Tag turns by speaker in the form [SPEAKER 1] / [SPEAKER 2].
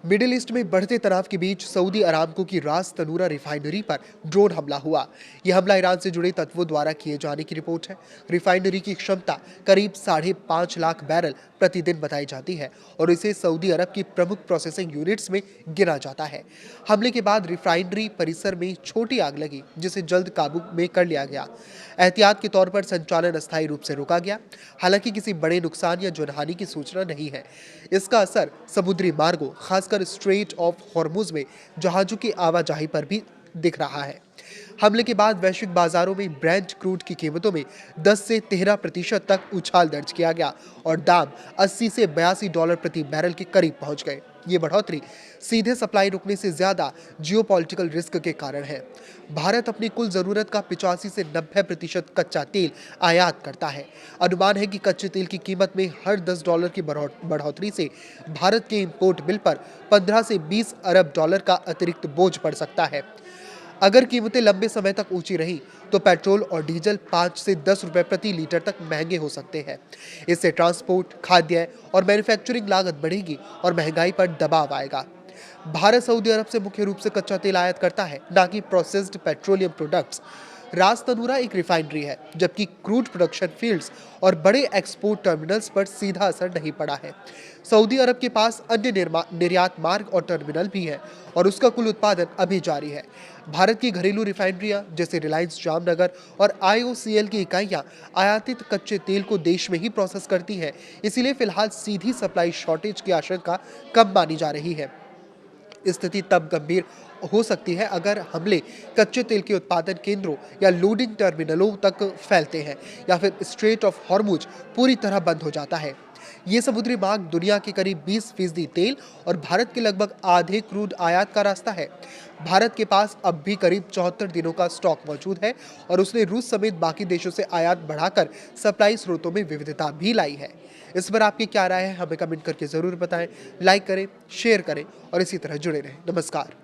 [SPEAKER 1] Middle east में बढ़ते तनाव के बीच सऊदी अरामको की रास तनूरा रिफाइनरी पर ड्रोन हमला हुआ। यह हमला ईरान से जुड़े तत्वों द्वारा किए जाने की रिपोर्ट है। रिफाइनरी की क्षमता करीब 5.5 लाख बैरल प्रतिदिन बताई जाती है और इसे सऊदी अरब की प्रमुख प्रोसेसिंग यूनिट्स में गिना जाता है। हमले के बाद रिफाइनरी परिसर में छोटी आग लगी, जिसे जल्द काबू में कर लिया गया। एहतियात के तौर पर संचालन अस्थायी रूप से रोका गया। हालांकि किसी बड़े नुकसान या जनहानि की सूचना नहीं है। इसका असर समुद्री मार्गों, खासकर स्ट्रेट ऑफ हॉर्मुज में जहाजों की आवाजाही पर भी दिख रहा है। हमले के बाद वैश्विक बाजारों में ब्रेंट क्रूड की कीमतों में 10 से 13% तक उछाल दर्ज किया गया और दाम 80 से $82 प्रति बैरल के करीब पहुंच गए। ये बढ़ोतरी सीधे सप्लाई रुकने से ज्यादा जियोपॉलिटिकल रिस्क के कारण है। भारत अपनी कुल जरूरत का 85 से 90% कच्चा तेल आयात करता है। अनुमान है कि कच्चे तेल की कीमत में हर $10 की बढ़ोतरी से भारत के इंपोर्ट बिल पर 15 से 20 अरब डॉलर का अतिरिक्त बोझ पड़ सकता है। अगर कीमतें लंबे समय तक ऊंची रही तो पेट्रोल और डीजल 5 से 10 रुपए प्रति लीटर तक महंगे हो सकते हैं। इससे ट्रांसपोर्ट, खाद्य और मैन्युफैक्चरिंग लागत बढ़ेगी और महंगाई पर दबाव आएगा। भारत सऊदी अरब से मुख्य रूप से कच्चा तेल आयात करता है, न कि प्रोसेस्ड पेट्रोलियम प्रोडक्ट्स। रास तनूरा एक रिफाइनरी है, जबकि क्रूड प्रोडक्शन फील्ड्स और बड़े एक्सपोर्ट टर्मिनल्स पर सीधा असर नहीं पड़ा है। सऊदी अरब के पास अन्य निर्यात मार्ग और टर्मिनल भी है और उसका कुल उत्पादन अभी जारी है। भारत की घरेलू रिफाइनरियां जैसे रिलायंस जामनगर और IOCL की इकाइयां आयातित कच्चे तेल को देश में ही प्रोसेस करती हैं। इसीलिए फिलहाल सीधी सप्लाई शॉर्टेज की आशंका कम मानी जा रही है। स्थिति तब गंभीर हो सकती है अगर हमले कच्चे तेल के उत्पादन केंद्रों या लोडिंग टर्मिनलों तक फैलते हैं या फिर स्ट्रेट ऑफ हॉर्मुज पूरी तरह बंद हो जाता है। ये समुद्री मार्ग दुनिया के करीब 20% तेल और भारत के लगभग आधे क्रूड आयात का रास्ता है। भारत के पास अब भी करीब 74 दिनों का स्टॉक मौजूद है और उसने रूस समेत बाकी देशों से आयात बढ़ाकर सप्लाई स्रोतों में विविधता भी लाई है। इस पर आपकी क्या राय है, हमें कमेंट करके जरूर बताएं। लाइक करें, शेयर करें और इसी तरह जुड़े रहें। नमस्कार।